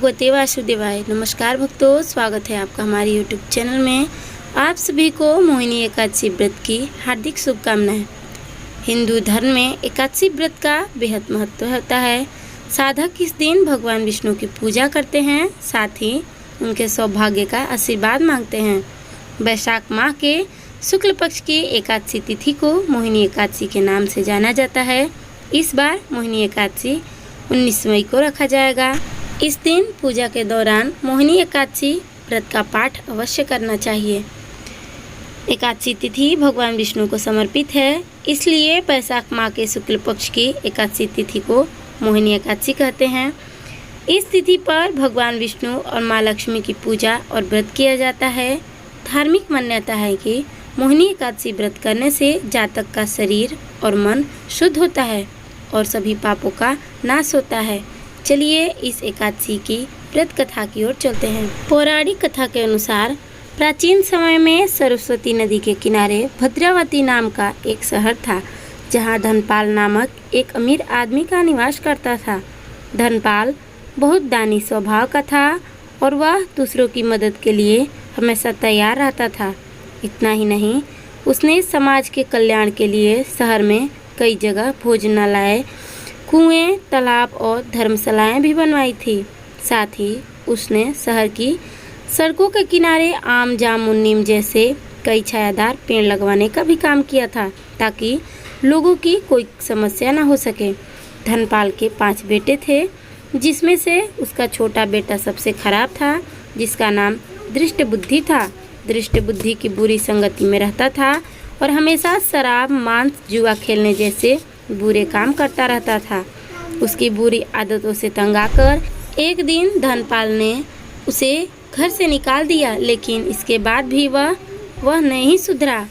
भगवते वासुदेवाय। नमस्कार भक्तों, स्वागत है आपका हमारे यूट्यूब चैनल में। आप सभी को मोहिनी एकादशी व्रत की हार्दिक शुभकामनाएं। हिंदू धर्म में एकादशी व्रत का बेहद महत्व होता है। साधक इस दिन भगवान विष्णु की पूजा करते हैं, साथ ही उनके सौभाग्य का आशीर्वाद मांगते हैं। वैशाख माह के शुक्ल पक्ष की एकादशी तिथि को मोहिनी एकादशी के नाम से जाना जाता है। इस बार मोहिनी एकादशी 19 मई को रखा जाएगा। इस दिन पूजा के दौरान मोहिनी एकादशी व्रत का पाठ अवश्य करना चाहिए। एकादशी तिथि भगवान विष्णु को समर्पित है, इसलिए वैशाख माह के शुक्ल पक्ष की एकादशी तिथि को मोहिनी एकादशी कहते हैं। इस तिथि पर भगवान विष्णु और माँ लक्ष्मी की पूजा और व्रत किया जाता है। धार्मिक मान्यता है कि मोहिनी एकादशी व्रत करने से जातक का शरीर और मन शुद्ध होता है और सभी पापों का नाश होता है। चलिए इस एकादशी की व्रत कथा की ओर चलते हैं। पौराणिक कथा के अनुसार प्राचीन समय में सरस्वती नदी के किनारे भद्रावती नाम का एक शहर था, जहां धनपाल नामक एक अमीर आदमी का निवास करता था। धनपाल बहुत दानी स्वभाव का था और वह दूसरों की मदद के लिए हमेशा तैयार रहता था। इतना ही नहीं, उसने समाज के कल्याण के लिए शहर में कई जगह भोजनालय, कुएं, तालाब और धर्मशालाएं भी बनवाई थी। साथ ही उसने शहर की सड़कों के किनारे आम, जामुन, नीम जैसे कई छायादार पेड़ लगवाने का भी काम किया था, ताकि लोगों की कोई समस्या न हो सके। धनपाल के 5 बेटे थे, जिसमें से उसका छोटा बेटा सबसे खराब था, जिसका नाम दृष्ट बुद्धि था। दृष्ट बुद्धि की बुरी संगति में रहता था और हमेशा शराब, मांस, जुआ खेलने जैसे बुरे काम करता रहता था। उसकी बुरी आदतों से तंग आकर एक दिन धनपाल ने उसे घर से निकाल दिया, लेकिन इसके बाद भी वह नहीं सुधरा।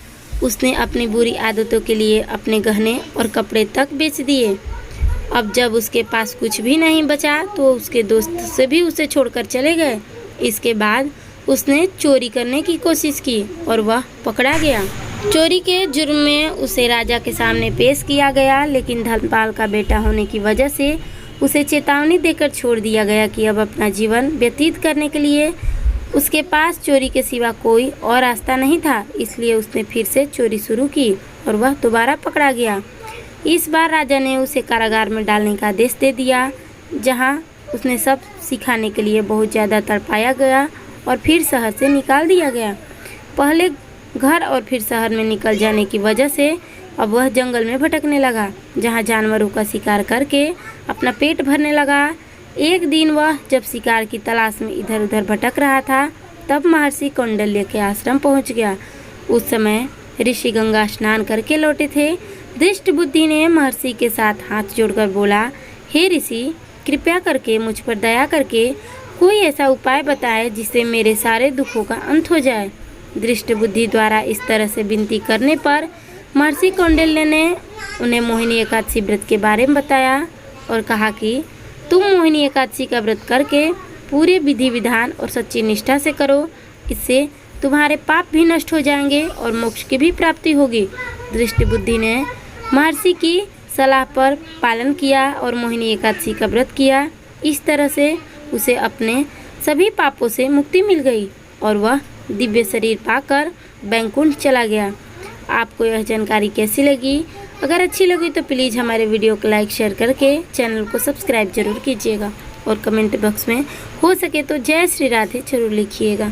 उसने अपनी बुरी आदतों के लिए अपने गहने और कपड़े तक बेच दिए। अब जब उसके पास कुछ भी नहीं बचा तो उसके दोस्त से भी उसे छोड़कर चले गए। इसके बाद उसने चोरी करने की कोशिश की और वह पकड़ा गया। चोरी के जुर्म में उसे राजा के सामने पेश किया गया, लेकिन धनपाल का बेटा होने की वजह से उसे चेतावनी देकर छोड़ दिया गया कि अब अपना जीवन व्यतीत करने के लिए उसके पास चोरी के सिवा कोई और रास्ता नहीं था। इसलिए उसने फिर से चोरी शुरू की और वह दोबारा पकड़ा गया। इस बार राजा ने उसे कारागार में डालने का आदेश दे दिया, जहां उसने सब सिखाने के लिए बहुत ज़्यादा तड़पाया गया और फिर शहर से निकाल दिया गया। पहले घर और फिर शहर में निकल जाने की वजह से अब वह जंगल में भटकने लगा, जहां जानवरों का शिकार करके अपना पेट भरने लगा। एक दिन वह जब शिकार की तलाश में इधर उधर भटक रहा था, तब महर्षि कौंडिल्य के आश्रम पहुंच गया। उस समय ऋषि गंगा स्नान करके लौटे थे। दृष्ट बुद्धि ने महर्षि के साथ हाथ जोड़कर बोला, हे ऋषि, कृपया करके मुझ पर दया करके कोई ऐसा उपाय बताए जिससे मेरे सारे दुखों का अंत हो जाए। दृष्ट बुद्धि द्वारा इस तरह से विनती करने पर महर्षि कौंडिल्य ने उन्हें मोहिनी एकादशी व्रत के बारे में बताया और कहा कि तुम मोहिनी एकादशी का व्रत करके पूरे विधि विधान और सच्ची निष्ठा से करो। इससे तुम्हारे पाप भी नष्ट हो जाएंगे और मोक्ष की भी प्राप्ति होगी। दृष्ट बुद्धि ने महर्षि की सलाह पर पालन किया और मोहिनी एकादशी का व्रत किया। इस तरह से उसे अपने सभी पापों से मुक्ति मिल गई और वह दिव्य शरीर पाकर बैकुंठ चला गया। आपको यह जानकारी कैसी लगी? अगर अच्छी लगी तो प्लीज़ हमारे वीडियो को लाइक, शेयर करके चैनल को सब्सक्राइब जरूर कीजिएगा और कमेंट बॉक्स में हो सके तो जय श्री राधे जरूर लिखिएगा।